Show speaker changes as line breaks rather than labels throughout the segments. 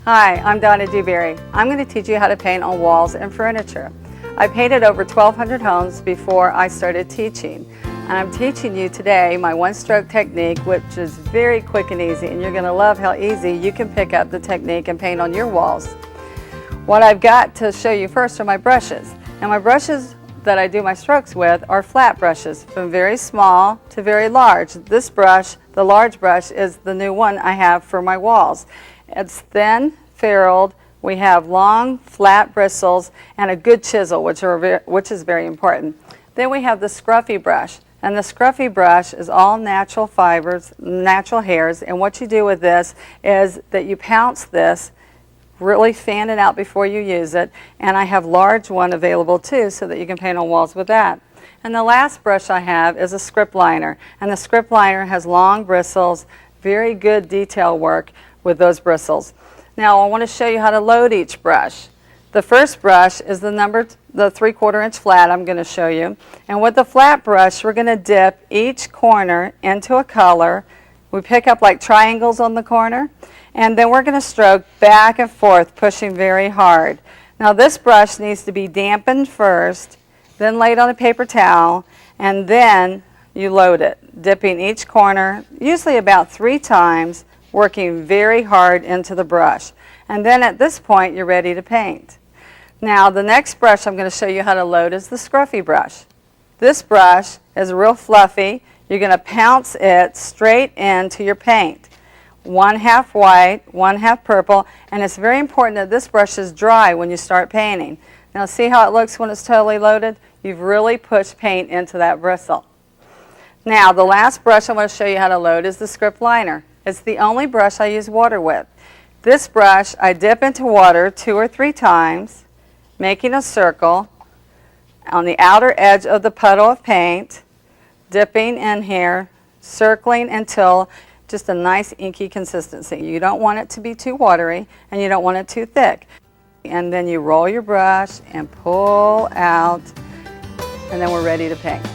Hi, I'm Donna Dewberry. I'm going to teach you how to paint on walls and furniture. I painted over 1,200 homes before I started teaching. And I'm teaching you today my one-stroke technique, which is very quick and easy, and you're going to love how easy you can pick up the technique and paint on your walls. What I've got to show you first are my brushes. And my brushes that I do my strokes with are flat brushes, from very small to very large. This brush, the large brush, is the new one I have for my walls. It's thin, ferruled. We have long, flat bristles and a good chisel, which is very important. Then we have the scruffy brush. And the scruffy brush is all natural fibers, natural hairs. And what you do with this is that you pounce this, really fan it out before you use it. And I have large one available too, so that you can paint on walls with that. And the last brush I have is a script liner. And the script liner has long bristles, very good detail work with those bristles. Now I want to show you how to load each brush. The first brush is the 3/4 inch flat I'm going to show you. And with the flat brush, we're going to dip each corner into a color. We pick up like triangles on the corner, and then we're going to stroke back and forth, pushing very hard. Now this brush needs to be dampened first, then laid on a paper towel, and then you load it, dipping each corner, usually about 3 times, working very hard into the brush. And then at this point, you're ready to paint. Now the next brush I'm going to show you how to load is the scruffy brush. This brush is real fluffy. You're going to pounce it straight into your paint. 1/2 white, 1/2 purple, and it's very important that this brush is dry when you start painting. Now see how it looks when it's totally loaded? You've really pushed paint into that bristle. Now the last brush I'm going to show you how to load is the script liner. It's the only brush I use water with. This brush I dip into water 2 or 3 times, making a circle on the outer edge of the puddle of paint, dipping in here, circling until just a nice inky consistency. You don't want it to be too watery, and you don't want it too thick. And then you roll your brush and pull out, and then we're ready to paint.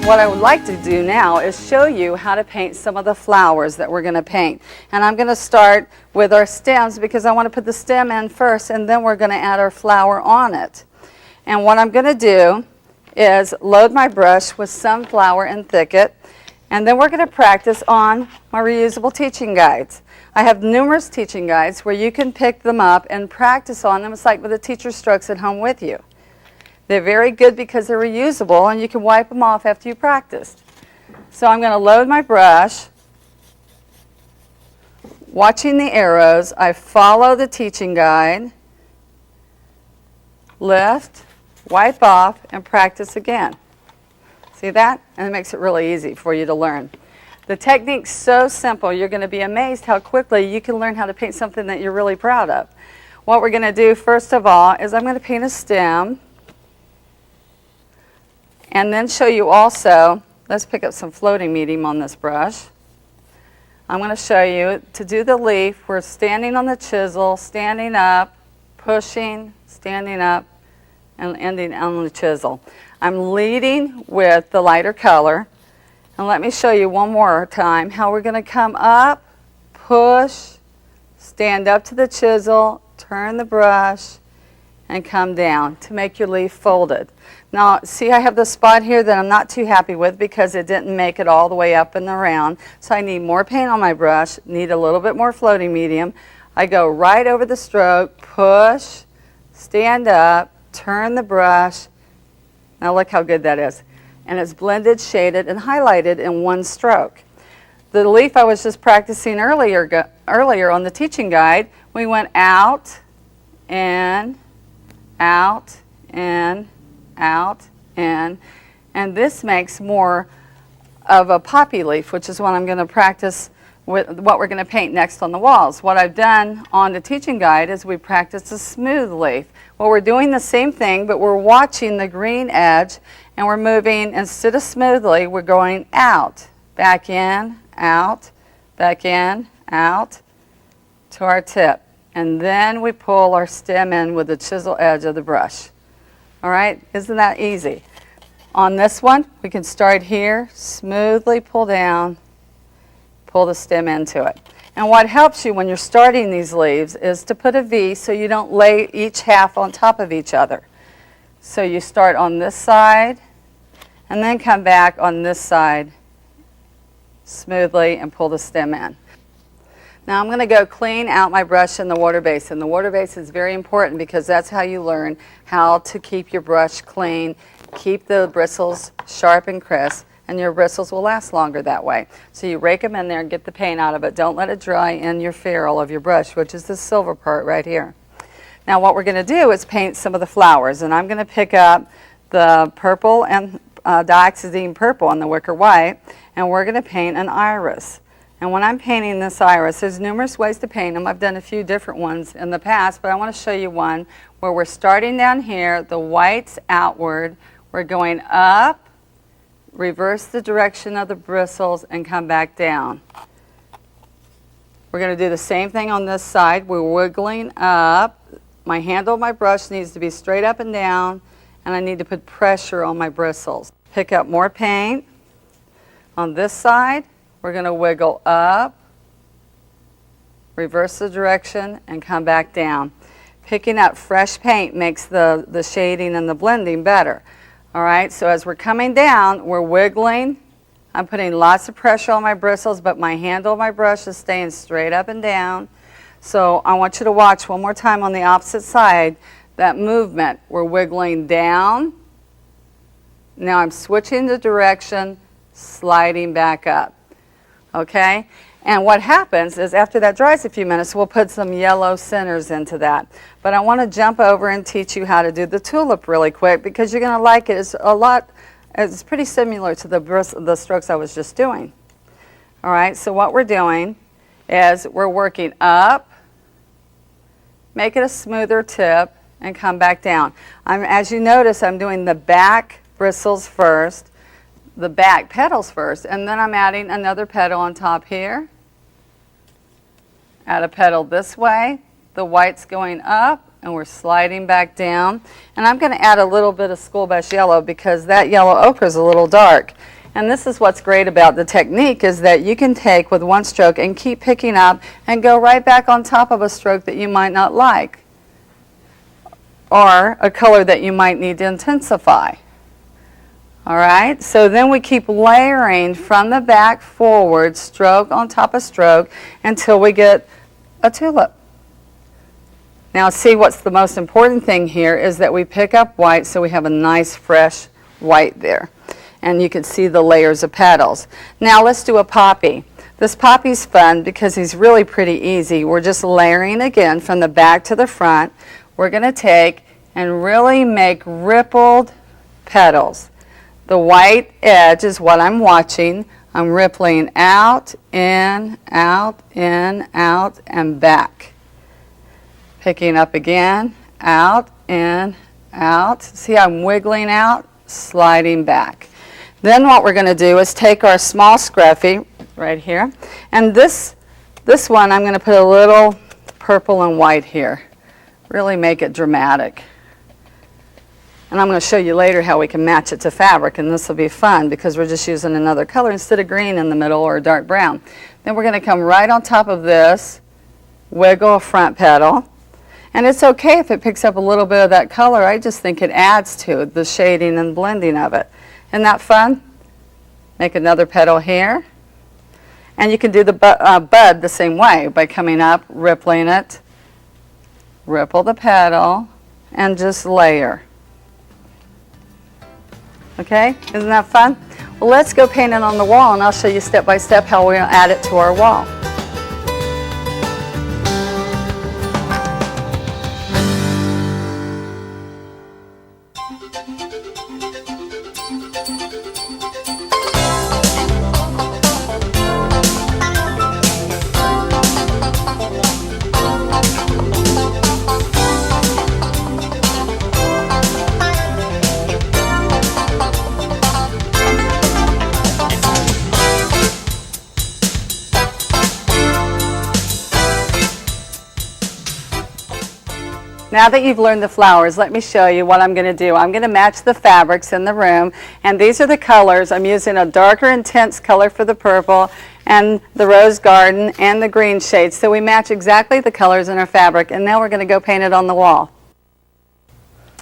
What I would like to do now is show you how to paint some of the flowers that we're going to paint. And I'm going to start with our stems because I want to put the stem in first, and then we're going to add our flower on it. And what I'm going to do is load my brush with Sunflower and Thicket, and then we're going to practice on my reusable teaching guides. I have numerous teaching guides where you can pick them up and practice on them. It's like with the teacher strokes at home with you. They're very good because they're reusable, and you can wipe them off after you practiced. So I'm going to load my brush. Watching the arrows, I follow the teaching guide, lift, wipe off, and practice again. See that? And it makes it really easy for you to learn. The technique's so simple, you're going to be amazed how quickly you can learn how to paint something that you're really proud of. What we're going to do first of all is I'm going to paint a stem. And then show you also, let's pick up some floating medium on this brush. I'm going to show you to do the leaf. We're standing on the chisel, standing up, pushing, standing up, and ending on the chisel. I'm leading with the lighter color. And let me show you one more time how we're going to come up, push, stand up to the chisel, turn the brush, and come down to make your leaf folded. Now, see, I have the spot here that I'm not too happy with because it didn't make it all the way up and around. So I need more paint on my brush, need a little bit more floating medium. I go right over the stroke, push, stand up, turn the brush. Now look how good that is. And it's blended, shaded, and highlighted in one stroke. The leaf I was just practicing earlier on the teaching guide, we went out in, out, in, out, in. And this makes more of a poppy leaf, which is what I'm going to practice with what we're going to paint next on the walls. What I've done on the teaching guide is we practice a smooth leaf. Well, we're doing the same thing, but we're watching the green edge, and we're moving, instead of smoothly, we're going out, back in, out, back in, out, to our tip. And then we pull our stem in with the chisel edge of the brush. All right, isn't that easy? On this one, we can start here, smoothly pull down, pull the stem into it. And what helps you when you're starting these leaves is to put a V so you don't lay each half on top of each other. So you start on this side and then come back on this side smoothly and pull the stem in. Now I'm going to go clean out my brush in the water basin. The water basin is very important because that's how you learn how to keep your brush clean, keep the bristles sharp and crisp, and your bristles will last longer that way. So you rake them in there and get the paint out of it. Don't let it dry in your ferrule of your brush, which is the silver part right here. Now what we're going to do is paint some of the flowers, and I'm going to pick up the purple and dioxazine purple and the wicker white, and we're going to paint an iris. And when I'm painting this iris, there's numerous ways to paint them. I've done a few different ones in the past, but I want to show you one where we're starting down here, the white's outward, we're going up, reverse the direction of the bristles, and come back down. We're going to do the same thing on this side. We're wiggling up. My handle of my brush needs to be straight up and down, and I need to put pressure on my bristles. Pick up more paint. On this side, we're going to wiggle up, reverse the direction, and come back down. Picking up fresh paint makes the shading and the blending better. All right, so as we're coming down, we're wiggling. I'm putting lots of pressure on my bristles, but my handle of my brush is staying straight up and down. So I want you to watch one more time on the opposite side, that movement. We're wiggling down. Now I'm switching the direction, sliding back up. Okay? And what happens is after that dries a few minutes, we'll put some yellow centers into that. But I want to jump over and teach you how to do the tulip really quick because you're going to like it. It's pretty similar to the strokes I was just doing. All right, so what we're doing is we're working up, make it a smoother tip, and come back down. As you notice, I'm doing the back bristles first, the back petals first, and then I'm adding another petal on top here. Add a petal this way, the white's going up, and we're sliding back down. And I'm going to add a little bit of school bus yellow because that yellow ochre is a little dark. And this is what's great about the technique is that you can take with one stroke and keep picking up and go right back on top of a stroke that you might not like or a color that you might need to intensify. All right, so then we keep layering from the back forward, stroke on top of stroke, until we get a tulip. Now see, what's the most important thing here is that we pick up white so we have a nice fresh white there. And you can see the layers of petals. Now let's do a poppy. This poppy's fun because he's really pretty easy. We're just layering again from the back to the front. We're going to take and really make rippled petals. The white edge is what I'm watching. I'm rippling out, in, and back. Picking up again, out, in, out. See, I'm wiggling out, sliding back. Then what we're going to do is take our small scruffy right here, and this one I'm going to put a little purple and white here. Really make it dramatic. And I'm going to show you later how we can match it to fabric, and this will be fun because we're just using another color instead of green in the middle or dark brown. Then we're going to come right on top of this, wiggle a front petal, and it's okay if it picks up a little bit of that color. I just think it adds to the shading and blending of it. Isn't that fun? Make another petal here, and you can do the bud the same way by coming up, rippling it, ripple the petal, and just layer. Okay, isn't that fun? Well, let's go paint it on the wall, and I'll show you step by step how we'll add it to our wall. Now that you've learned the flowers, let me show you what I'm going to do. I'm going to match the fabrics in the room, and these are the colors. I'm using a darker intense color for the purple and the rose garden and the green shades. So we match exactly the colors in our fabric, and now we're going to go paint it on the wall.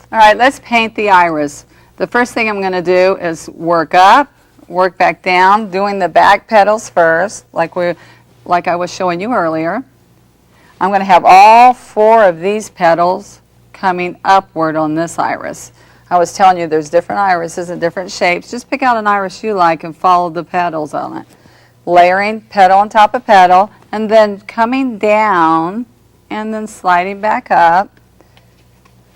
All right, let's paint the iris. The first thing I'm going to do is work up, work back down, doing the back petals first, like I was showing you earlier. I'm going to have all 4 of these petals coming upward on this iris. I was telling you there's different irises and different shapes. Just pick out an iris you like and follow the petals on it. Layering petal on top of petal, and then coming down and then sliding back up.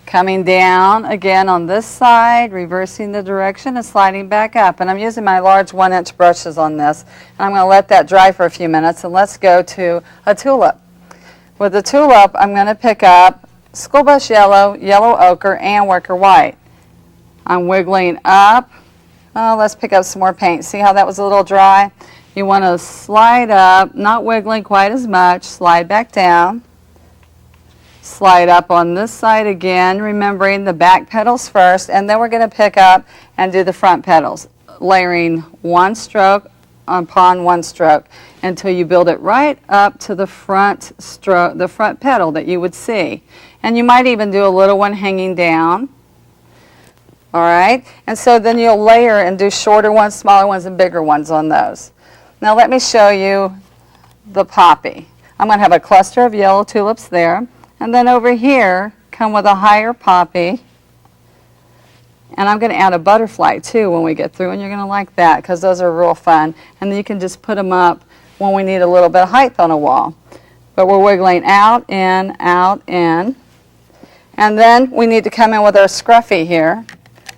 Coming down again on this side, reversing the direction and sliding back up. And I'm using my large 1-inch brushes on this. And I'm going to let that dry for a few minutes, and let's go to a tulip. With the tulip, I'm going to pick up school bus yellow, yellow ochre, and worker white. I'm wiggling up. Oh, let's pick up some more paint. See how that was a little dry? You want to slide up, not wiggling quite as much, slide back down. Slide up on this side again, remembering the back petals first, and then we're going to pick up and do the front petals, layering 1 stroke upon 1 stroke until you build it right up to the front stroke, the front petal that you would see. And you might even do a little one hanging down. All right, and so then you'll layer and do shorter ones, smaller ones, and bigger ones on those. Now let me show you the poppy. I'm going to have a cluster of yellow tulips there, and then over here come with a higher poppy. And I'm going to add a butterfly too when we get through, and you're going to like that because those are real fun. And then you can just put them up when we need a little bit of height on a wall. But we're wiggling out, in, and then we need to come in with our scruffy here,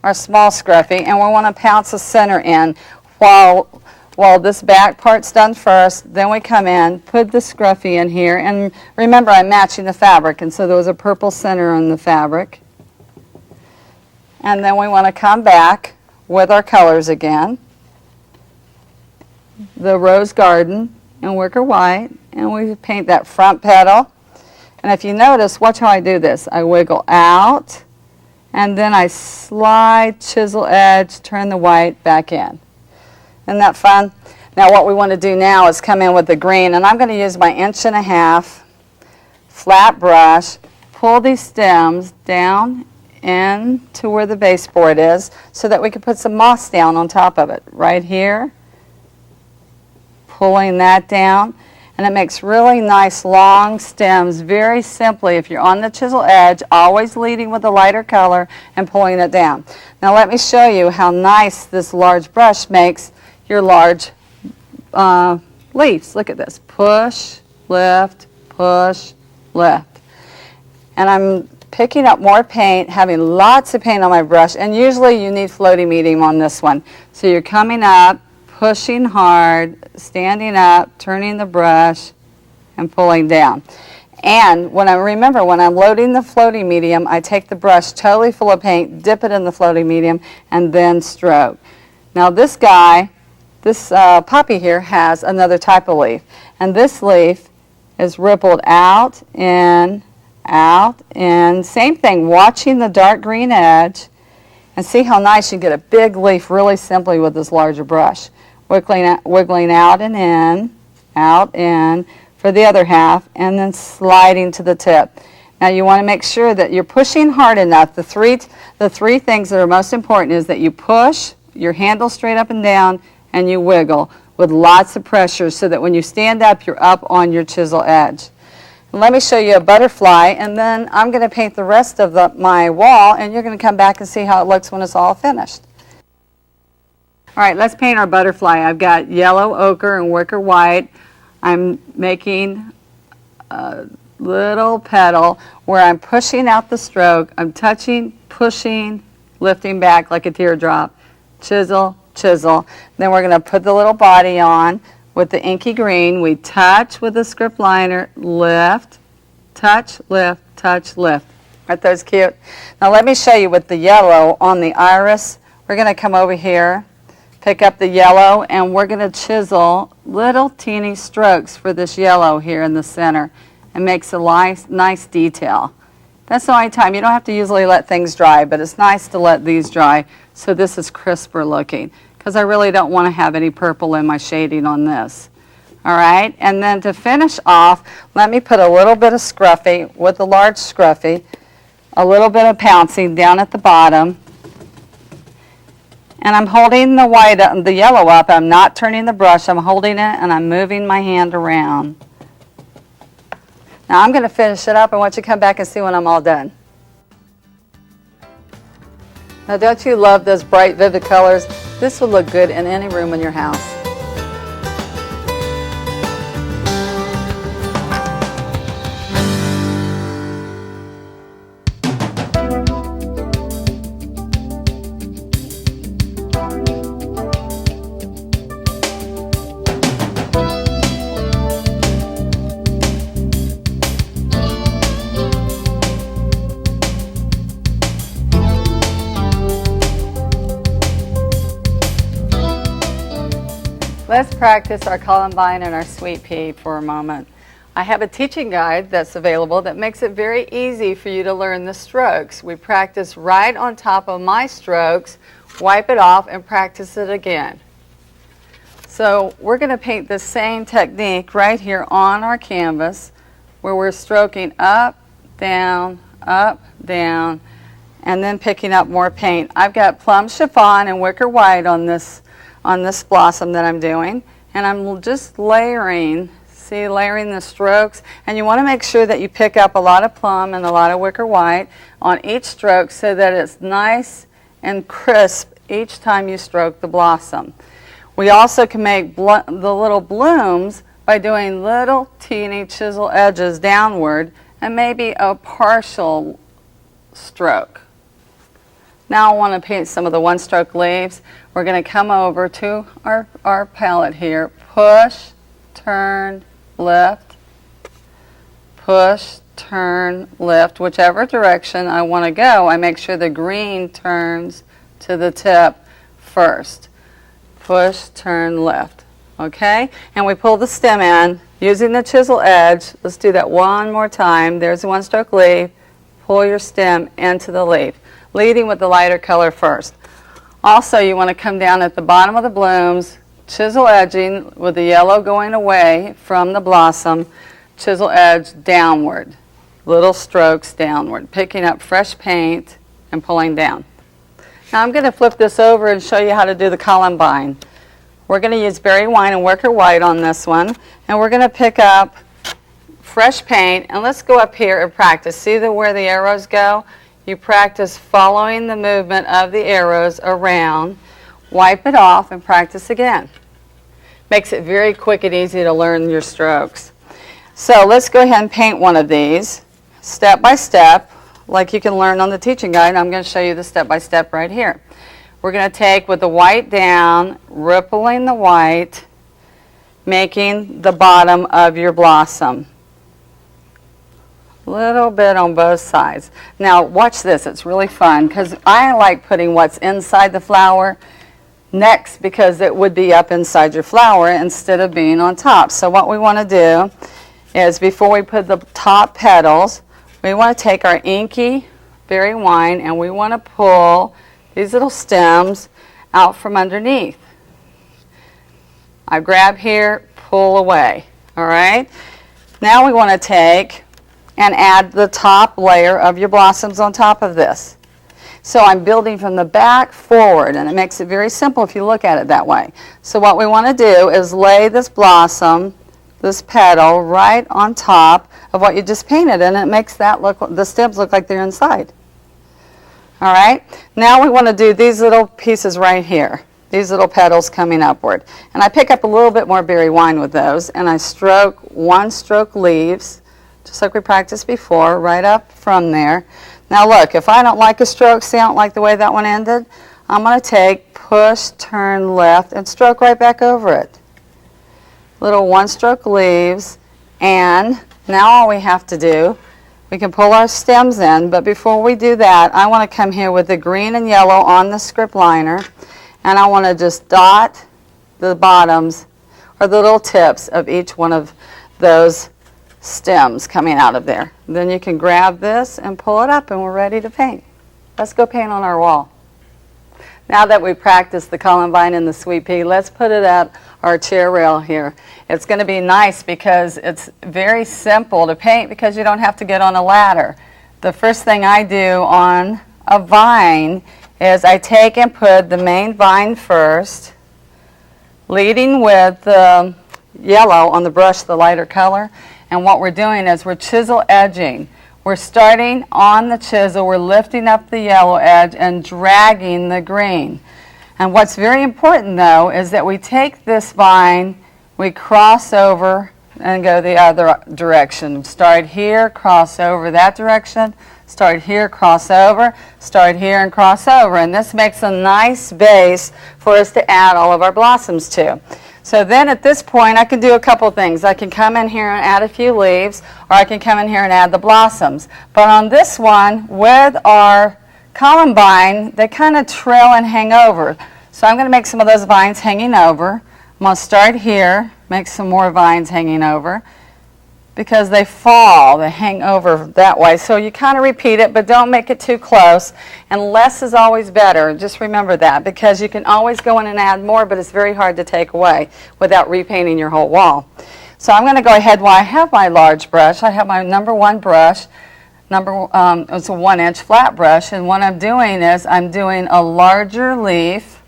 our small scruffy, and we want to pounce the center in while this back part's done first. Then we come in, put the scruffy in here, and remember I'm matching the fabric, and so there was a purple center on the fabric. And then we want to come back with our colors again, the rose garden and wicker white, and we paint that front petal. And if you notice, watch how I do this. I wiggle out, and then I slide, chisel edge, turn the white back in. Isn't that fun? Now what we want to do now is come in with the green, and I'm going to use my 1.5-inch flat brush, pull these stems down in to where the baseboard is so that we can put some moss down on top of it. Right here, pulling that down, and it makes really nice long stems very simply. If you're on the chisel edge, always leading with a lighter color and pulling it down. Now let me show you how nice this large brush makes your large leaves. Look at this. Push, lift, and I'm picking up more paint, having lots of paint on my brush, and usually you need floating medium on this one. So you're coming up, pushing hard, standing up, turning the brush, and pulling down. And when I'm loading the floating medium, I take the brush totally full of paint, dip it in the floating medium, and then stroke. Now this guy, this poppy here has another type of leaf, and this leaf is rippled out, in, out, and same thing, watching the dark green edge, and see how nice you get a big leaf really simply with this larger brush. Wiggling out and in, out, in for the other half, and then sliding to the tip. Now you want to make sure that you're pushing hard enough. The three things that are most important is that you push your handle straight up and down, and you wiggle with lots of pressure so that when you stand up, you're up on your chisel edge. Let me show you a butterfly, and then I'm going to paint the rest of my wall, and you're going to come back and see how it looks when it's all finished. All right, let's paint our butterfly. I've got yellow ochre and wicker white. I'm making a little petal where I'm pushing out the stroke. I'm touching, pushing, lifting back like a teardrop. Chisel, chisel. Then we're going to put the little body on with the inky green. We touch with the script liner, lift, touch, lift, touch, lift. Aren't those cute? Now let me show you with the yellow on the iris. We're going to come over here, pick up the yellow, and we're going to chisel little teeny strokes for this yellow here in the center. It makes a nice detail. That's the only time. You don't have to usually let things dry, but it's nice to let these dry so this is crisper looking, because I really don't want to have any purple in my shading on this. All right, and then to finish off, let me put a little bit of scruffy with a large scruffy, a little bit of pouncing down at the bottom, and I'm holding the yellow up. I'm not turning the brush. I'm holding it and I'm moving my hand around. Now I'm going to finish it up. I want you to come back and see when I'm all done. Now don't you love those bright, vivid colors? This will look good in any room in your house. Let's practice our columbine and our sweet pea for a moment. I have a teaching guide that's available that makes it very easy for you to learn the strokes. We practice right on top of my strokes, wipe it off, and practice it again. So we're going to paint the same technique right here on our canvas where we're stroking up, down, and then picking up more paint. I've got plum chiffon and wicker white on this blossom that I'm doing, and I'm just layering, layering the strokes, and you want to make sure that you pick up a lot of plum and a lot of wicker white on each stroke so that it's nice and crisp each time you stroke the blossom. We also can make the little blooms by doing little teeny chisel edges downward and maybe a partial stroke. Now I want to paint some of the one-stroke leaves. We're going to come over to our palette here. Push, turn, lift. Push, turn, lift. Whichever direction I want to go, I make sure the green turns to the tip first. Push, turn, lift. Okay? And we pull the stem in using the chisel edge. Let's do that one more time. There's a one-stroke leaf. Pull your stem into the leaf, leading with the lighter color first. Also, you want to come down at the bottom of the blooms, chisel edging with the yellow going away from the blossom, chisel edge downward, little strokes downward, picking up fresh paint and pulling down. Now I'm going to flip this over and show you how to do the columbine. We're going to use berry wine and wicker white on this one, and we're going to pick up fresh paint, and let's go up here and practice. See where the arrows go? You practice following the movement of the arrows around, wipe it off, and practice again. Makes it very quick and easy to learn your strokes. So let's go ahead and paint one of these step by step, like you can learn on the teaching guide. I'm going to show you the step by step right here. We're going to take with the white down, rippling the white, making the bottom of your blossom. Little bit on both sides. Now watch this, it's really fun because I like putting what's inside the flower next because it would be up inside your flower instead of being on top. So what we want to do is before we put the top petals, we want to take our inky berry wine and we want to pull these little stems out from underneath. I grab here, pull away. All right. Now we want to take and add the top layer of your blossoms on top of this. So I'm building from the back forward, and it makes it very simple if you look at it that way. So what we want to do is lay this blossom, this petal, right on top of what you just painted, and it makes that look, the stems look like they're inside. All right, now we want to do these little pieces right here, these little petals coming upward. And I pick up a little bit more berry wine with those, and I stroke one stroke leaves, just like we practiced before, right up from there. Now look, if I don't like a stroke, see I don't like the way that one ended, I'm going to take, push, turn left, and stroke right back over it. Little one-stroke leaves, and now all we have to do, we can pull our stems in, but before we do that, I want to come here with the green and yellow on the script liner, and I want to just dot the bottoms, or the little tips of each one of those stems coming out of there. Then you can grab this and pull it up and we're ready to paint. Let's go paint on our wall. Now that we practiced the columbine and the sweet pea, let's put it at our chair rail here. It's going to be nice because it's very simple to paint because you don't have to get on a ladder. The first thing I do on a vine is I take and put the main vine first, leading with the yellow on the brush, the lighter color. And what we're doing is we're chisel edging. We're starting on the chisel, we're lifting up the yellow edge and dragging the green. And what's very important though is that we take this vine, we cross over and go the other direction. Start here, cross over that direction, start here, cross over, start here and cross over. And this makes a nice base for us to add all of our blossoms to. So then at this point I can do a couple things. I can come in here and add a few leaves, or I can come in here and add the blossoms. But on this one, with our columbine, they kind of trail and hang over. So I'm going to make some of those vines hanging over. I'm going to start here, make some more vines hanging over, because they fall, they hang over that way. So you kind of repeat it, but don't make it too close. And less is always better. Just remember that, because you can always go in and add more, but it's very hard to take away without repainting your whole wall. So I'm going to go ahead, while I have my large brush, I have my number 1 brush. It's a 1-inch flat brush, and what I'm doing is I'm doing a larger leaf,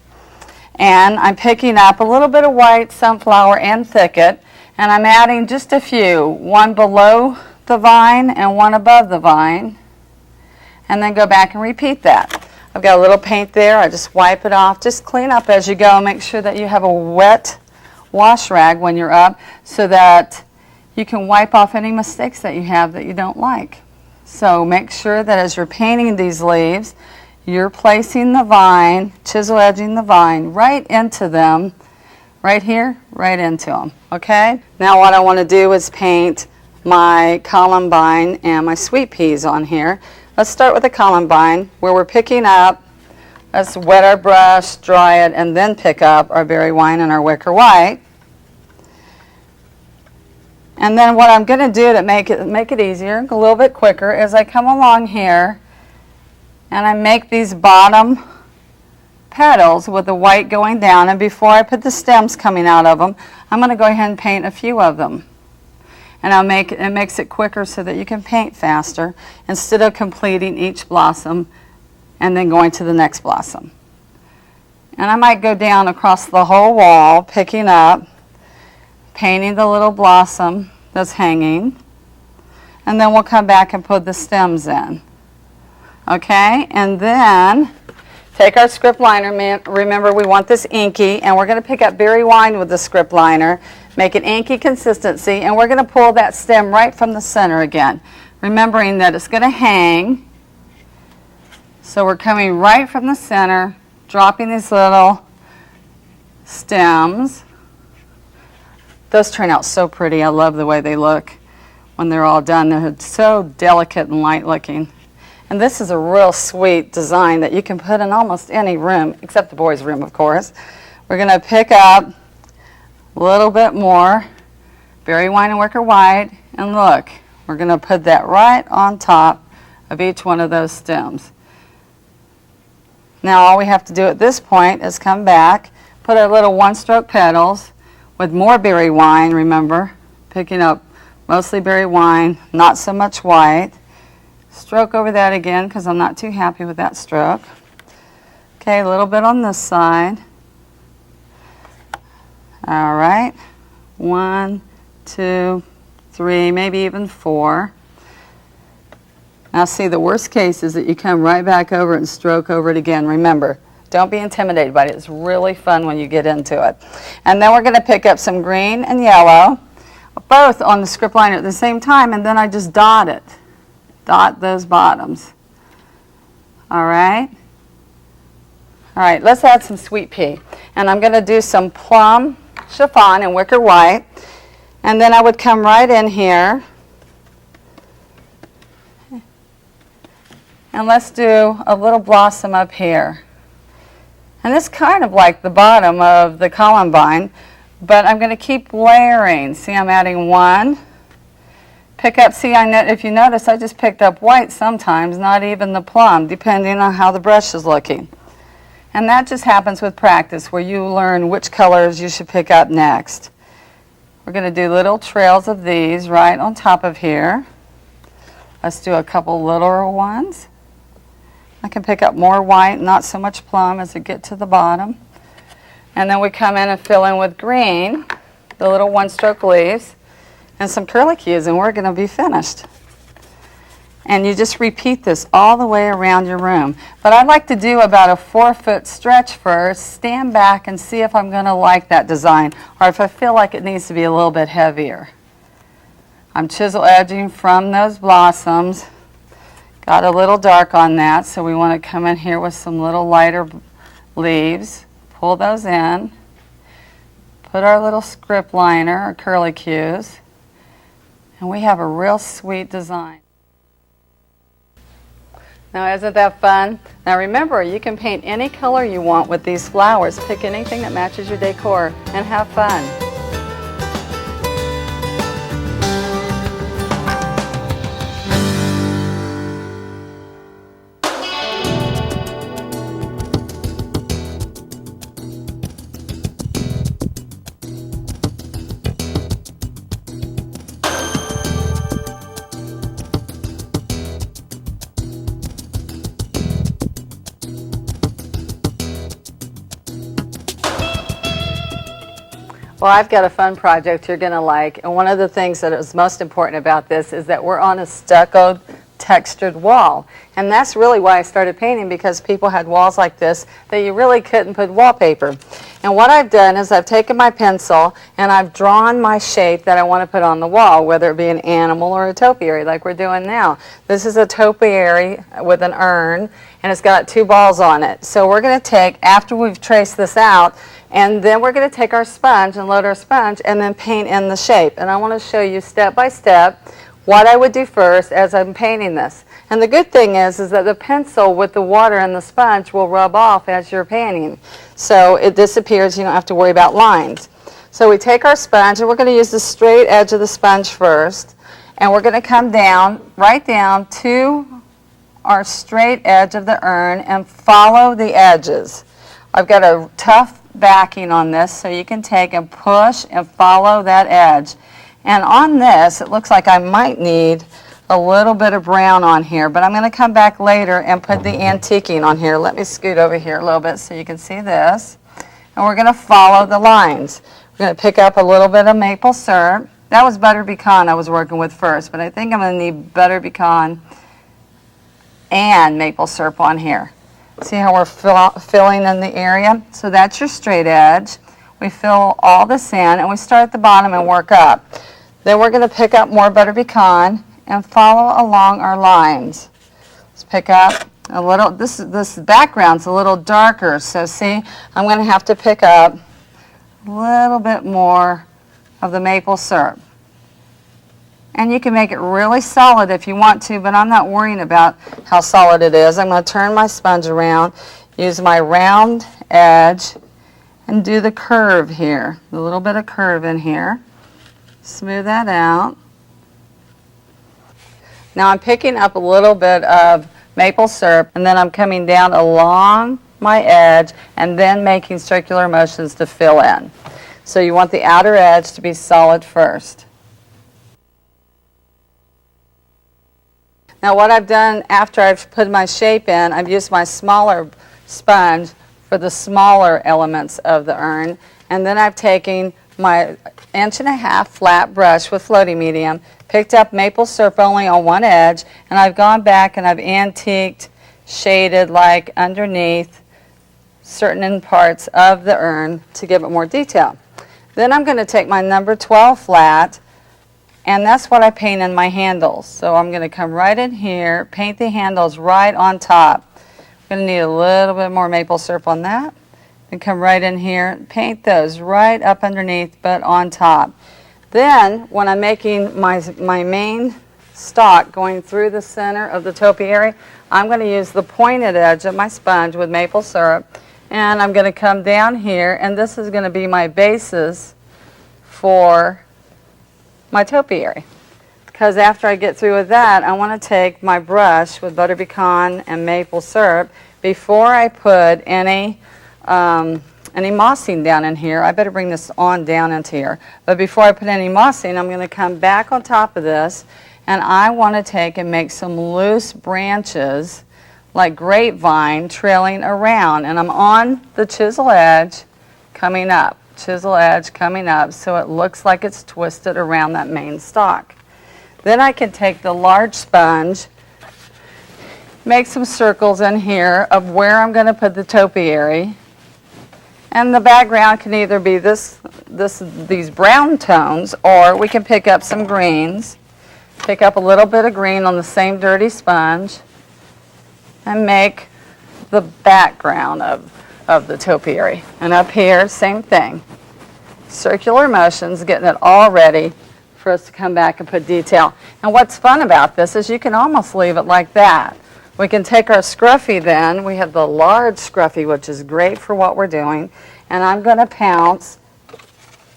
and I'm picking up a little bit of white sunflower and thicket, and I'm adding just a few, one below the vine and one above the vine, and then go back and repeat that. I've got a little paint there. I just wipe it off. Just clean up as you go. Make sure that you have a wet wash rag when you're up so that you can wipe off any mistakes that you have that you don't like. So make sure that as you're painting these leaves, you're placing the vine, chisel edging the vine right into them. Right here, right into them, okay? Now what I want to do is paint my columbine and my sweet peas on here. Let's start with the columbine, where we're picking up. Let's wet our brush, dry it, and then pick up our berry wine and our wicker white. And then what I'm going to do to make it easier, a little bit quicker, is I come along here and I make these bottom petals with the white going down, and before I put the stems coming out of them, I'm going to go ahead and paint a few of them. And it makes it quicker so that you can paint faster instead of completing each blossom and then going to the next blossom. And I might go down across the whole wall, picking up, painting the little blossom that's hanging, and then we'll come back and put the stems in. Okay, and then take our script liner. Remember, we want this inky, and we're going to pick up berry wine with the script liner, make it inky consistency, and we're going to pull that stem right from the center again, remembering that it's going to hang. So we're coming right from the center, dropping these little stems. Those turn out so pretty. I love the way they look when they're all done. They're so delicate and light looking. And this is a real sweet design that you can put in almost any room, except the boys' room, of course. We're going to pick up a little bit more berry wine and wicker white, and look, we're going to put that right on top of each one of those stems. Now all we have to do at this point is come back, put our little 1-stroke petals with more berry wine, remember, picking up mostly berry wine, not so much white. Stroke over that again because I'm not too happy with that stroke. Okay, a little bit on this side. All right, 1, 2, 3, maybe even 4. Now see, the worst case is that you come right back over and stroke over it again. Remember, don't be intimidated by it. It's really fun when you get into it. And then we're going to pick up some green and yellow, both on the script liner at the same time, and then I just dot it. Dot those bottoms. All right. All right, let's add some sweet pea. And I'm going to do some plum chiffon and wicker white. And then I would come right in here. And let's do a little blossom up here. And this is kind of like the bottom of the columbine, but I'm going to keep layering. See, I'm adding 1, pick up, see, if you notice, I just picked up white sometimes, not even the plum, depending on how the brush is looking. And that just happens with practice, where you learn which colors you should pick up next. We're going to do little trails of these right on top of here. Let's do a couple littler ones. I can pick up more white, not so much plum as I get to the bottom. And then we come in and fill in with green, the little one-stroke leaves, and some curlicues, and we're going to be finished. And you just repeat this all the way around your room. But I'd like to do about a 4-foot stretch first, stand back and see if I'm going to like that design, or if I feel like it needs to be a little bit heavier. I'm chisel edging from those blossoms. Got a little dark on that, so we want to come in here with some little lighter leaves. Pull those in. Put our little script liner or curlicues. And we have a real sweet design. Now, isn't that fun? Now remember, you can paint any color you want with these flowers. Pick anything that matches your decor and have fun. Well, I've got a fun project you're going to like, and one of the things that is most important about this is that we're on a stuccoed textured wall. And that's really why I started painting, because people had walls like this that you really couldn't put wallpaper. And what I've done is I've taken my pencil and I've drawn my shape that I want to put on the wall, whether it be an animal or a topiary like we're doing now. This is a topiary with an urn, and it's got 2 balls on it. So we're going to take, after we've traced this out, and then we're going to take our sponge and load our sponge and then paint in the shape. And I want to show you step by step what I would do first as I'm painting this. And the good thing is that the pencil with the water and the sponge will rub off as you're painting. So it disappears, you don't have to worry about lines. So we take our sponge, and we're going to use the straight edge of the sponge first. And we're going to come down, right down to our straight edge of the urn and follow the edges. I've got a tough backing on this, so you can take and push and follow that edge. And on this, it looks like I might need a little bit of brown on here, but I'm going to come back later and put the antiquing on here. Let me scoot over here a little bit so you can see this. And we're going to follow the lines. We're going to pick up a little bit of maple syrup. That was butter pecan I was working with first, but I think I'm going to need butter pecan and maple syrup on here. See how we're filling in the area? So that's your straight edge. We fill all this in, and we start at the bottom and work up. Then we're going to pick up more butter pecan and follow along our lines. Let's pick up a little, this background's a little darker, so see, I'm going to have to pick up a little bit more of the maple syrup. And you can make it really solid if you want to, but I'm not worrying about how solid it is. I'm going to turn my sponge around, use my round edge, and do the curve here. A little bit of curve in here. Smooth that out. Now I'm picking up a little bit of maple syrup, and then I'm coming down along my edge and then making circular motions to fill in. So you want the outer edge to be solid first. Now what I've done after I've put my shape in, I've used my smaller sponge for the smaller elements of the urn, and then I've taken my 1.5-inch flat brush with floating medium, picked up maple syrup only on one edge, and I've gone back and I've antiqued, shaded like underneath certain parts of the urn to give it more detail. Then I'm going to take my number 12 flat, and that's what I paint in my handles. So I'm going to come right in here, paint the handles right on top. I'm going to need a little bit more maple syrup on that. And come right in here, paint those right up underneath but on top. Then when I'm making my main stalk going through the center of the topiary, I'm going to use the pointed edge of my sponge with maple syrup, and I'm going to come down here, and this is going to be my basis for my topiary. because after I get through with that, I want to take my brush with butter pecan and maple syrup before I put any mossing down in here. I better bring this on down into here. But before I put any mossing, I'm going to come back on top of this, and I want to take and make some loose branches like grapevine trailing around. And I'm on the chisel edge coming up. Chisel edge coming up so it looks like it's twisted around that main stalk. Then I can take the large sponge, make some circles in here of where I'm going to put the topiary. And the background can either be these brown tones, or we can pick up some greens, pick up a little bit of green on the same dirty sponge, and make the background of the topiary. And up here, same thing. Circular motions, getting it all ready for us to come back and put detail. And what's fun about this is you can almost leave it like that. We can take our scruffy then. We have the large scruffy, which is great for what we're doing. And I'm going to pounce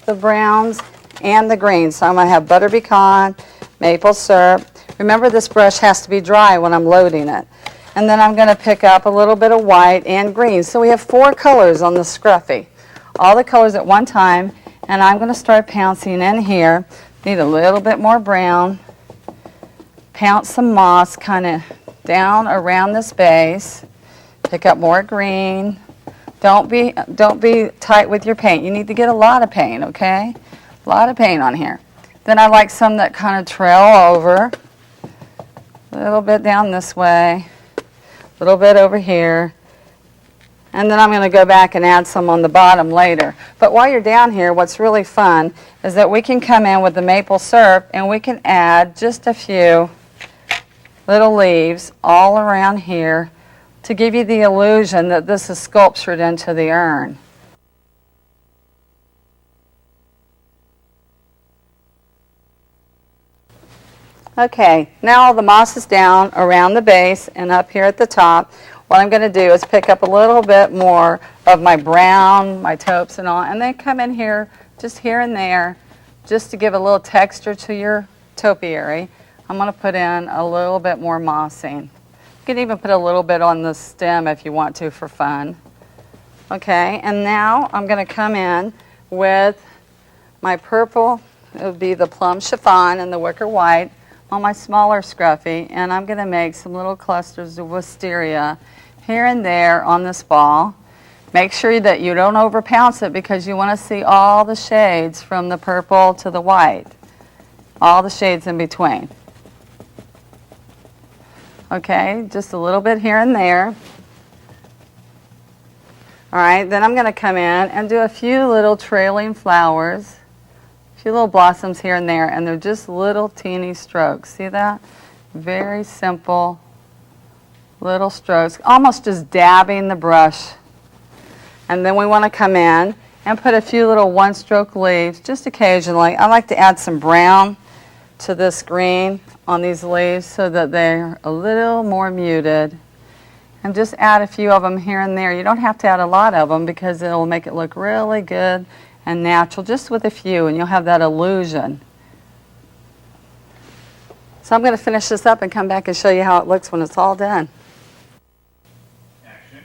the browns and the greens. So I'm going to have butter pecan, maple syrup. Remember, this brush has to be dry when I'm loading it. And then I'm going to pick up a little bit of white and green. So we have 4 colors on the scruffy. All the colors at one time. And I'm going to start pouncing in here. Need a little bit more brown. Pounce some moss kind of down around this base. Pick up more green. Don't be tight with your paint. You need to get a lot of paint, okay? A lot of paint on here. Then I like some that kind of trail over. A little bit down this way. A little bit over here. And then I'm going to go back and add some on the bottom later. But while you're down here, what's really fun is that we can come in with the maple syrup and we can add just a few little leaves all around here to give you the illusion that this is sculptured into the urn. Okay, now all the moss is down around the base and up here at the top. What I'm going to do is pick up a little bit more of my brown, my taupes and all, and then come in here, just here and there, just to give a little texture to your topiary. I'm going to put in a little bit more mossing. You can even put a little bit on the stem if you want to for fun. Okay, and now I'm going to come in with my purple, it would be the plum chiffon and the wicker white on my smaller scruffy, and I'm going to make some little clusters of wisteria here and there on this ball. Make sure that you don't over pounce it because you want to see all the shades from the purple to the white, all the shades in between. Okay, just a little bit here and there. All right, then I'm going to come in and do a few little trailing flowers, a few little blossoms here and there, and they're just little teeny strokes. See that? Very simple little strokes, almost just dabbing the brush. And then we want to come in and put a few little one-stroke leaves just occasionally. I like to add some brown to this green on these leaves so that they're a little more muted. And just add a few of them here and there. You don't have to add a lot of them because it'll make it look really good and natural, just with a few, and you'll have that illusion. So I'm going to finish this up and come back and show you how it looks when it's all done.
Action.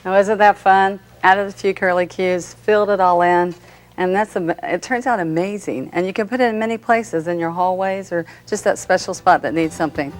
Now, isn't that fun? Added a few curly cues, filled it all in, and it turns out amazing. And you can put it in many places, in your hallways or just that special spot that needs something.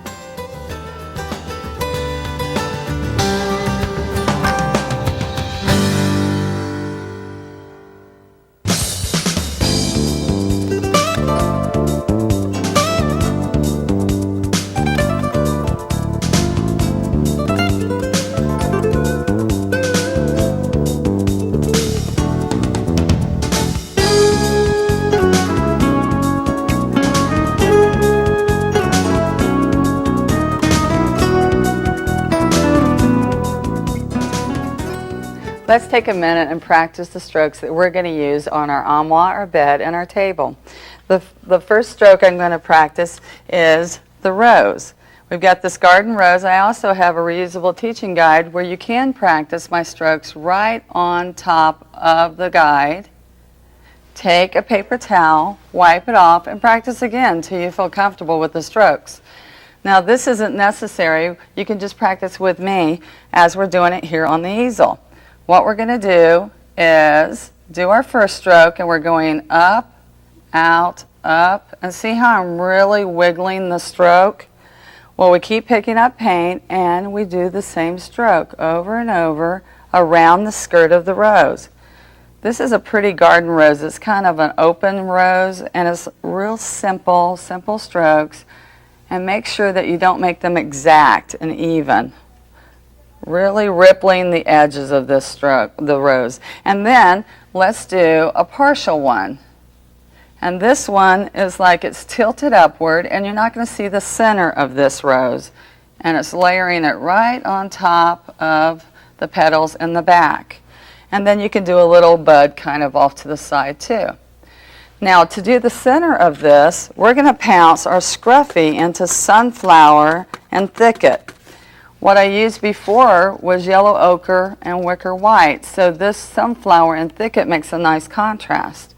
Let's take a minute and practice the strokes that we're going to use on our armoire, our bed, and our table. The first stroke I'm going to practice is the rose. We've got this garden rose. I also have a reusable teaching guide where you can practice my strokes right on top of the guide take a paper towel, wipe it off, and practice again until you feel comfortable with the strokes. Now this isn't necessary. You can just practice with me as we're doing it here on the easel. What we're going to do is do our first stroke, and we're going up, out, up, and see how I'm really wiggling the stroke? Well, we keep picking up paint and we do the same stroke over and over around the skirt of the rose. This is a pretty garden rose. It's kind of an open rose, and it's real simple strokes. And make sure that you don't make them exact and even. Really rippling the edges of this stroke, the rose. And then let's do a partial one. And this one is like it's tilted upward, and you're not going to see the center of this rose. And it's layering it right on top of the petals in the back. And then you can do a little bud kind of off to the side too. Now to do the center of this, we're going to pounce our scruffy into sunflower and thicket. What I used before was yellow ochre and wicker white, so this sunflower and thicket makes a nice contrast.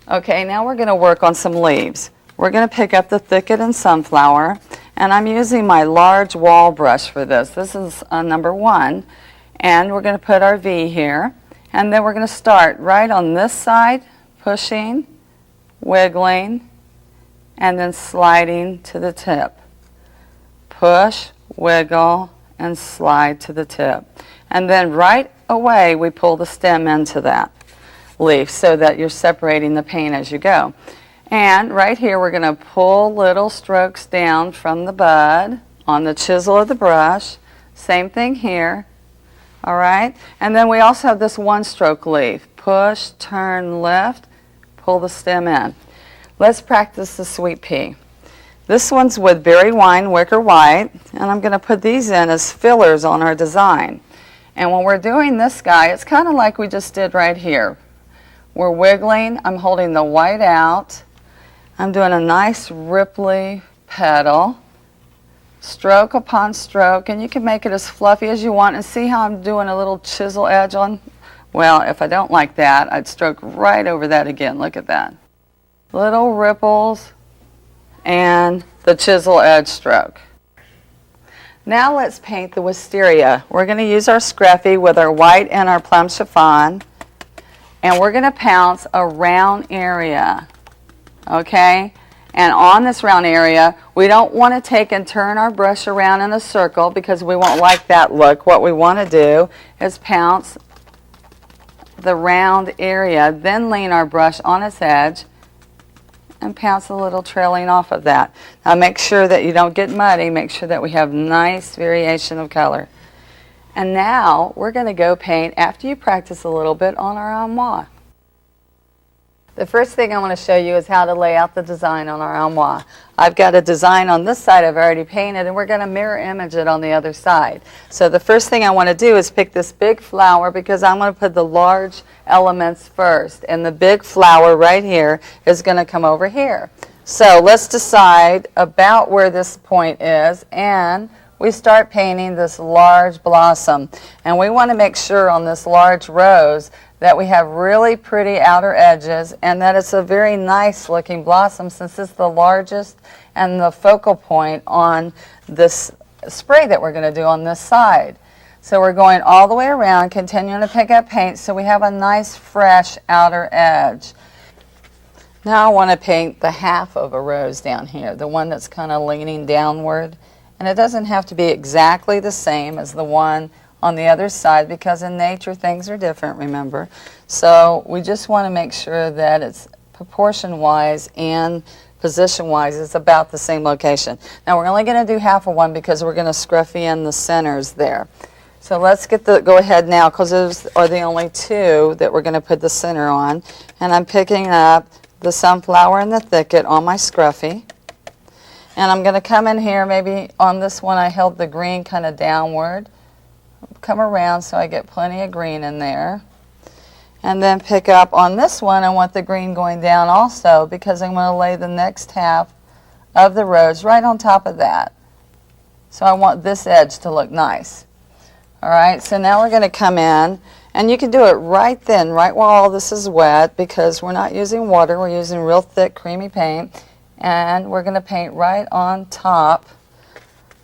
Okay, now we're going to work on some leaves. We're going to pick up the thicket and sunflower, and I'm using my large wall brush for this. This is number 1, and we're going to put our V here, and then we're going to start right on this side, pushing, wiggling, and then sliding to the tip. Push, wiggle, and slide to the tip. And then right away we pull the stem into that leaf so that you're separating the paint as you go. And right here we're going to pull little strokes down from the bud on the chisel of the brush. Same thing here. All right? And then we also have this one stroke leaf. Push, turn, lift, pull the stem in. Let's practice the sweet pea. This one's with berry wine, wicker white, and I'm going to put these in as fillers on our design. And when we're doing this guy, it's kind of like we just did right here. We're wiggling, I'm holding the white out, I'm doing a nice ripply petal, stroke upon stroke, and you can make it as fluffy as you want, and see how I'm doing a little chisel edge on? Well, if I don't like that, I'd stroke right over that again. Look at that. Little ripples and the chisel edge stroke. Now let's paint the wisteria. We're going to use our scruffy with our white and our plum chiffon, and we're going to pounce a round area, okay? And on this round area, we don't want to take and turn our brush around in a circle because we won't like that look. What we want to do is pounce the round area, then lean our brush on its edge and pounce a little trailing off of that. Now make sure that you don't get muddy. Make sure that we have nice variation of color. And now we're going to go paint, after you practice a little bit, on our armoire. The first thing I want to show you is how to lay out the design on our armoire. I've got a design on this side I've already painted, and we're going to mirror image it on the other side. So the first thing I want to do is pick this big flower, because I'm going to put the large elements first. And the big flower right here is going to come over here. So let's decide about where this point is, and we start painting this large blossom. And we want to make sure on this large rose that we have really pretty outer edges, and that it's a very nice looking blossom, since it's the largest and the focal point on this spray that we're going to do on this side. So we're going all the way around, continuing to pick up paint so we have a nice fresh outer edge. Now I want to paint the half of a rose down here, the one that's kind of leaning downward. And it doesn't have to be exactly the same as the one on the other side, because in nature things are different, remember. So we just want to make sure that it's proportion-wise and position-wise it's about the same location. Now we're only going to do half of one because we're going to scruffy in the centers there. So let's go ahead now, because those are the only two that we're going to put the center on. And I'm picking up the sunflower and the thicket on my scruffy. And I'm going to come in here, maybe on this one I held the green kind of downward. Come around so I get plenty of green in there. And then pick up on this one, I want the green going down also, because I'm going to lay the next half of the rose right on top of that. So I want this edge to look nice. All right, so now we're going to come in And you can do it right then, right while all this is wet, because we're not using water, we're using real thick, creamy paint. And we're going to paint right on top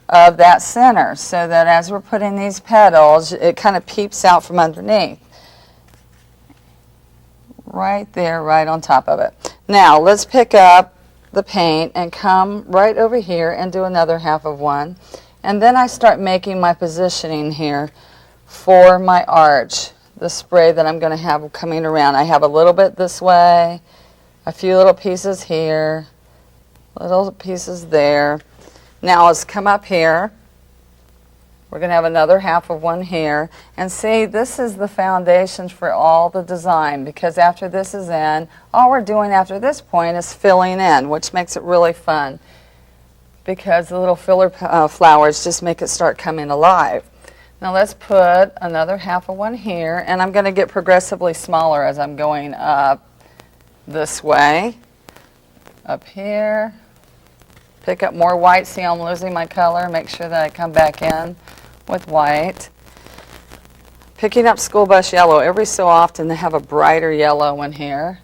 of that center, so that as we're putting these petals, it kind of peeps out from underneath. Right there, right on top of it. Now, let's pick up the paint and come right over here and do another half of one. And then I start making my positioning here for my arch, the spray that I'm going to have coming around. I have a little bit this way, a few little pieces here, little pieces there. Now let's come up here. We're going to have another half of one here. And see, this is the foundation for all the design, because after this is in, all we're doing after this point is filling in, which makes it really fun, because the little filler flowers just make it start coming alive. Now let's put another half of one here, and I'm going to get progressively smaller as I'm going up this way. Up here. Pick up more white. See how I'm losing my color. Make sure that I come back in with white. Picking up school bus yellow. Every so often they have a brighter yellow in here.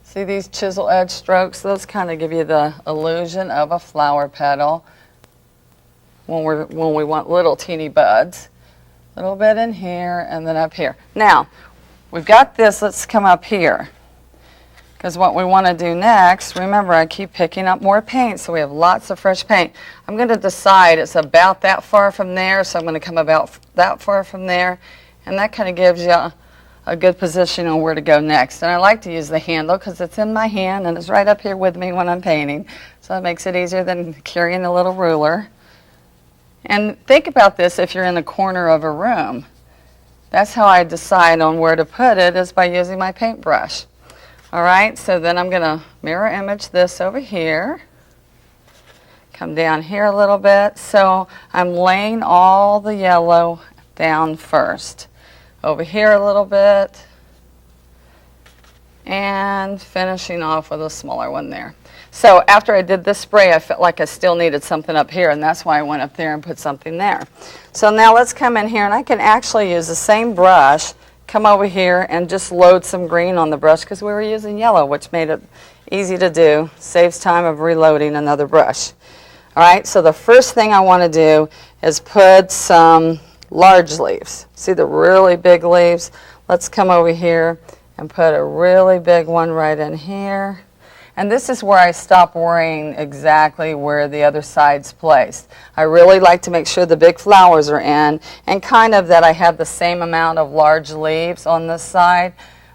See these chisel edge strokes? Those kind of give you the illusion of a flower petal when we want little teeny buds. A little bit in here and then up here. Now, we've got this. Let's come up here. Because what we want to do next, remember I keep picking up more paint, so we have lots of fresh paint. I'm going to decide it's about that far from there, so I'm going to come about that far from there, and that kind of gives you a good position on where to go next. And I like to use the handle because it's in my hand and it's right up here with me when I'm painting, so it makes it easier than carrying a little ruler. And think about this if you're in the corner of a room. That's how I decide on where to put it, is by using my paintbrush. All right, so then I'm going to mirror image this over here. Come down here a little bit. So I'm laying all the yellow down first. Over here a little bit. And finishing off with a smaller one there. So after I did this spray, I felt like I still needed something up here, and that's why I went up there and put something there. So now let's come in here, and I can actually use the same brush, come over here and just load some green on the brush, because we were using yellow, which made it easy to do. Saves time of reloading another brush. All right, so the first thing I want to do is put some large leaves. See the really big leaves? Let's come over here and put a really big one right in here. And this is where I stop worrying exactly where the other side's placed. I really like to make sure the big flowers are in, and kind of that I have the same amount of large leaves on this side,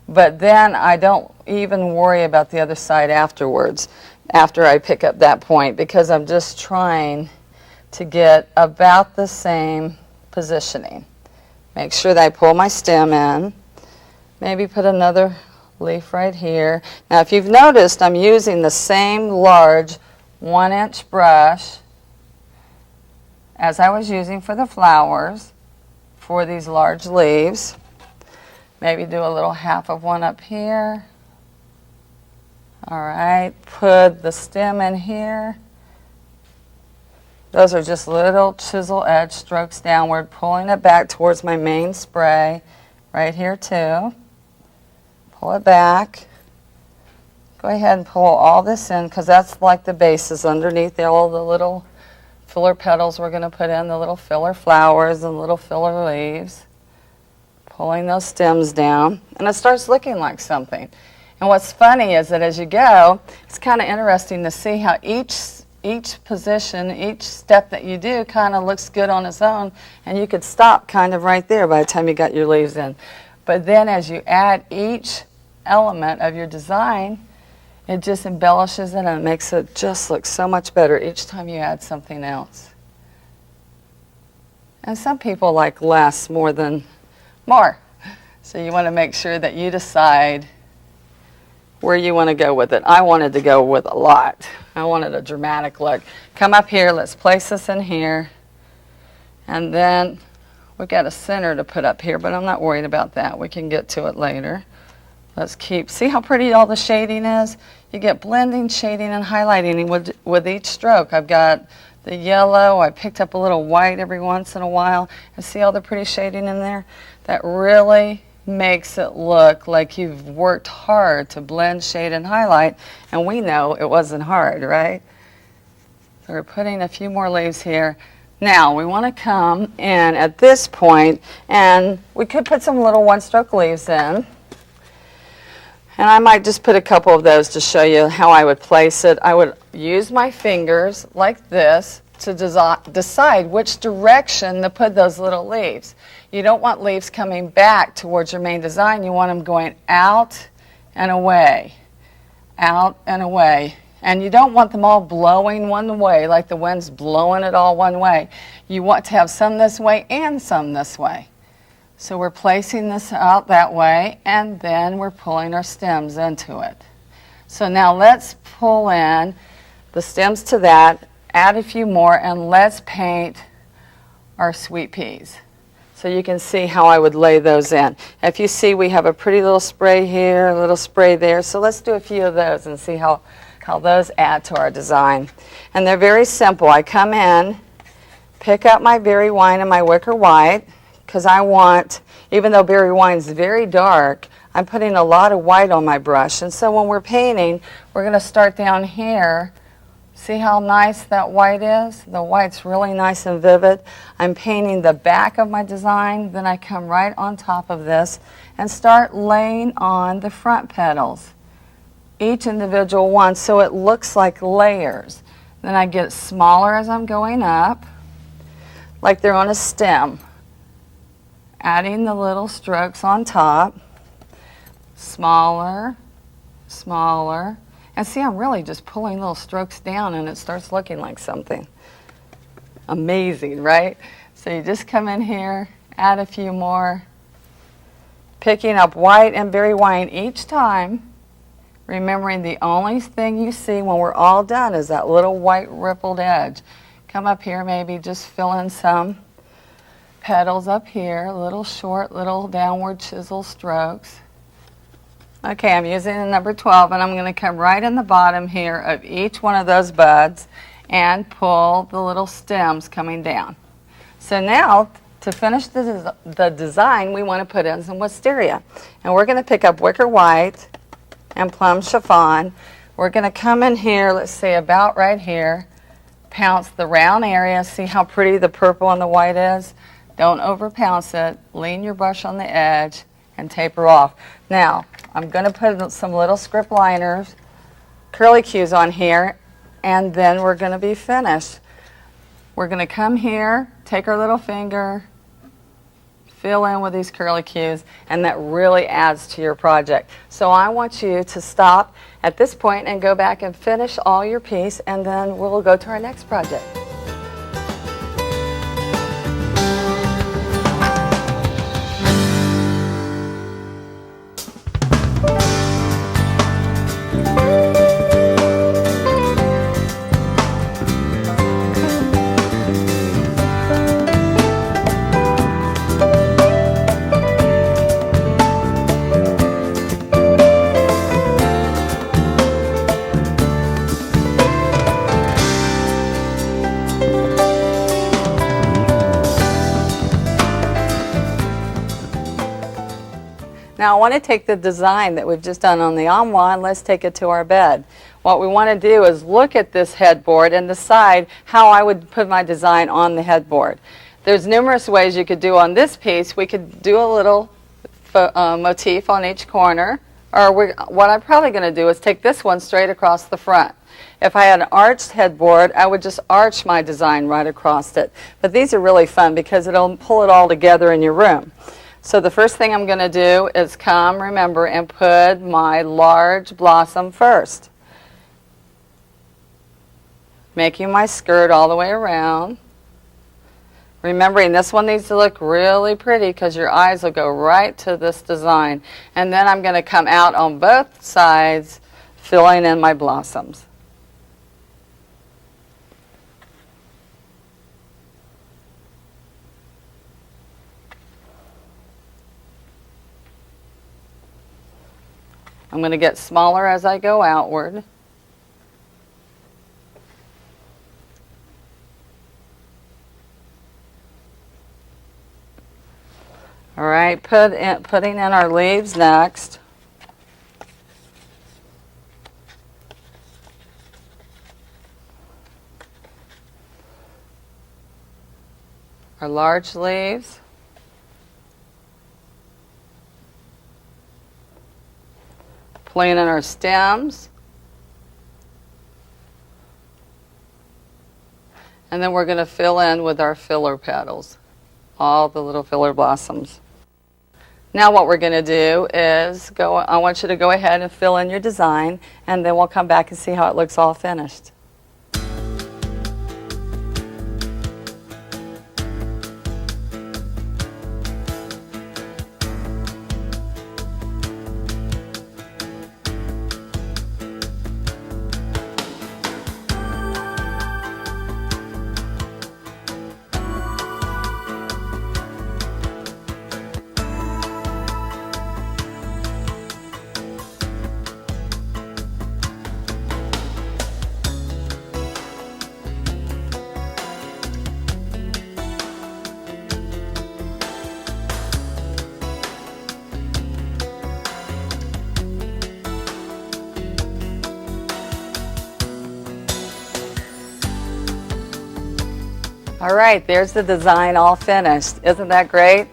but then I don't even worry about the other side afterwards, after I pick up that point, because I'm just trying to get about the same positioning. Make sure that I pull my stem in, maybe put another leaf right here. Now if you've noticed, I'm using the same large 1-inch brush as I was using for the flowers for these large leaves. Maybe do a little half of one up here. All right, put the stem in here. Those are just little chisel edge strokes downward, pulling it back towards my main spray right here too. Pull it back. Go ahead and pull all this in, because that's like the bases underneath all the little filler petals we're going to put in, the little filler flowers and little filler leaves. Pulling those stems down, and it starts looking like something. And what's funny is that as you go, it's kind of interesting to see how each position, each step that you do kind of looks good on its own, and you could stop kind of right there by the time you got your leaves in. But then as you add each element of your design, it just embellishes it and it makes it just look so much better each time you add something else. And some people like less more than more. So you want to make sure that you decide where you want to go with it. I wanted to go with a lot. I wanted a dramatic look. Come up here, let's place this in here. And then we've got a center to put up here, but I'm not worried about that. We can get to it later. Let's keep, see how pretty all the shading is? You get blending, shading, and highlighting with each stroke. I've got the yellow, I picked up a little white every once in a while, and see all the pretty shading in there? that really makes it look like you've worked hard to blend, shade, and highlight, and we know it wasn't hard, right? So we're putting a few more leaves here. Now we want to come in at this point, and we could put some little one-stroke leaves in. And I might just put a couple of those to show you how I would place it. I would use my fingers like this to decide which direction to put those little leaves. You don't want leaves coming back towards your main design. You want them going out and away, out and away. And you don't want them all blowing one way, like the wind's blowing it all one way. You want to have some this way and some this way. So we're placing this out that way, and then we're pulling our stems into it. So now let's pull in the stems to that, add a few more, and let's paint our sweet peas. So you can see how I would lay those in. If you see, we have a pretty little spray here, a little spray there. So let's do a few of those and see how those add to our design. And they're very simple. I come in, pick up my berry wine and my wicker white, because I want, even though berry wine is very dark, I'm putting a lot of white on my brush. And so when we're painting, we're going to start down here. See how nice that white is? The white's really nice and vivid. I'm painting the back of my design, then I come right on top of this and start laying on the front petals, each individual one, so it looks like layers. Then I get smaller as I'm going up, like they're on a stem. Adding the little strokes on top, smaller, smaller. And see, I'm really just pulling little strokes down and it starts looking like something amazing, right? So you just come in here, add a few more, picking up white and berry wine each time, remembering the only thing you see when we're all done is that little white rippled edge. Come up here, maybe just fill in some petals up here, little short, little downward chisel strokes. Okay, I'm using the number 12, and I'm going to come right in the bottom here of each one of those buds and pull the little stems coming down. So now, to finish the design, we want to put in some wisteria. And we're going to pick up wicker white and plum chiffon. We're going to come in here, let's say about right here, pounce the round area. See how pretty the purple and the white is? Don't over pounce it. Lean your brush on the edge and taper off. Now, I'm going to put some little script liners, curly cues on here, and then we're going to be finished. We're going to come here, take our little finger, fill in with these curly cues, and that really adds to your project. So I want you to stop at this point and go back and finish all your piece, and then we'll go to our next project. Now I want to take the design that we've just done on the armoire and let's take it to our bed. What we want to do is look at this headboard and decide how I would put my design on the headboard. There's numerous ways you could do on this piece. We could do a little motif on each corner, or what I'm probably going to do is take this one straight across the front. If I had an arched headboard, I would just arch my design right across it. But these are really fun because it'll pull it all together in your room. So the first thing I'm going to do is come, remember, and put my large blossom first. Making my skirt all the way around. Remembering this one needs to look really pretty because your eyes will go right to this design. And then I'm going to come out on both sides, filling in my blossoms. I'm going to get smaller as I go outward. All right. right, putting in our leaves next. Our large leaves. Putting in our stems. And then we're going to fill in with our filler petals, all the little filler blossoms. Now what we're going to do is I want you to go ahead and fill in your design, and then we'll come back and see how it looks all finished. All right, there's the design all finished. Isn't that great?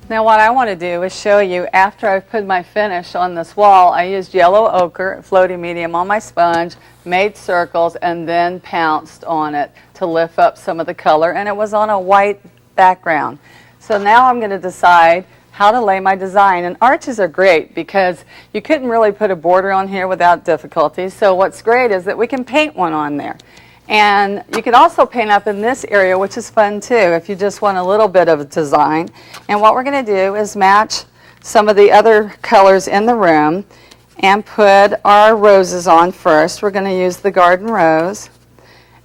Now what I want to do is show you after I've put my finish on this wall. I used yellow ochre, floating medium on my sponge, made circles, and then pounced on it to lift up some of the color, and it was on a white background. So now I'm going to decide how to lay my design. And arches are great because you couldn't really put a border on here without difficulty. So what's great is that we can paint one on there. And you can also paint up in this area, which is fun too, if you just want a little bit of a design. And what we're going to do is match some of the other colors in the room and put our roses on first. We're going to use the garden rose.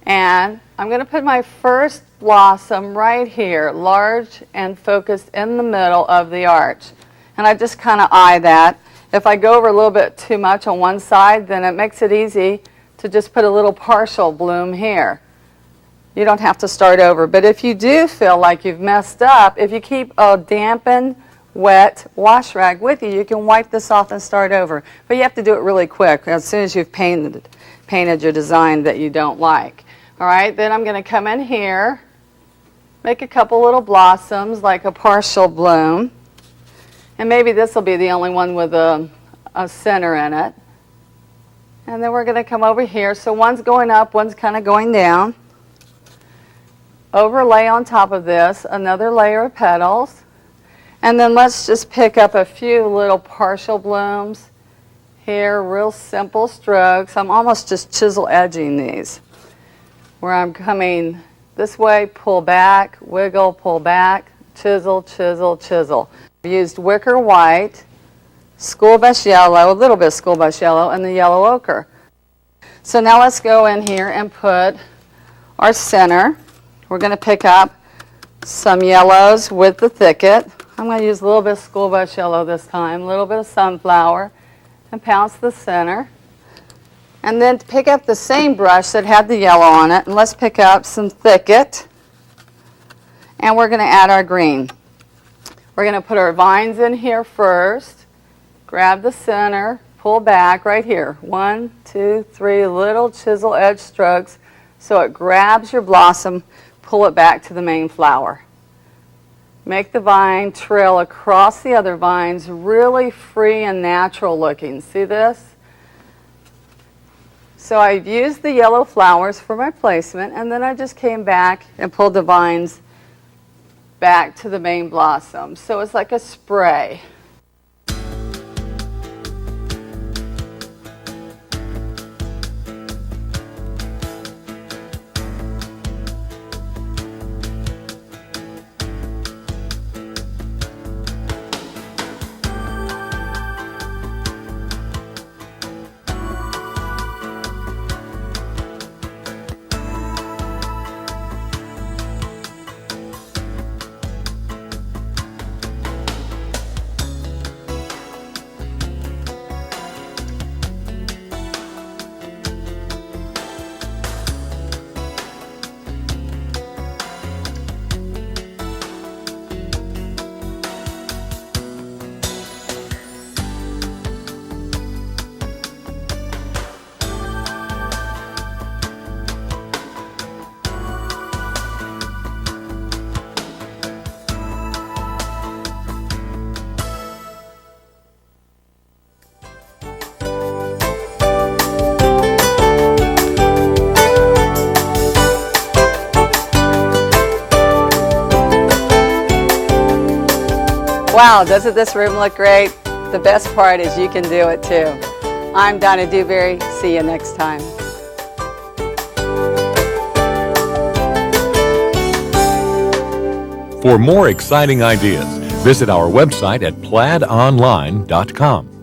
And I'm going to put my first blossom right here, large and focused in the middle of the arch. And I just kind of eye that. If I go over a little bit too much on one side, then it makes it easy to just put a little partial bloom here. You don't have to start over. But if you do feel like you've messed up, if you keep a dampened, wet wash rag with you, you can wipe this off and start over. But you have to do it really quick as soon as you've painted your design that you don't like. All right, then I'm going to come in here, make a couple little blossoms like a partial bloom. And maybe this will be the only one with a center in it. And then we're going to come over here. So one's going up, one's kind of going down. Overlay on top of this another layer of petals. And then let's just pick up a few little partial blooms here, real simple strokes. I'm almost just chisel edging these, where I'm coming this way, pull back, wiggle, pull back, chisel, chisel, chisel. I used wicker white, school bus yellow, a little bit of school bus yellow, and the yellow ochre. So now let's go in here and put our center. We're going to pick up some yellows with the thicket. I'm going to use a little bit of school bus yellow this time, a little bit of sunflower, and pounce the center. And then pick up the same brush that had the yellow on it, and let's pick up some thicket. And we're going to add our green. We're going to put our vines in here first. Grab the center, pull back right here. 1, 2, 3 little chisel edge strokes so it grabs your blossom, pull it back to the main flower. Make the vine trail across the other vines, really free and natural looking. See this? So I've used the yellow flowers for my placement, and then I just came back and pulled the vines back to the main blossom. So it's like a spray. Wow, doesn't this room look great? The best part is you can do it too. I'm Donna Dewberry. See you next time.
For more exciting ideas, visit our website at plaidonline.com.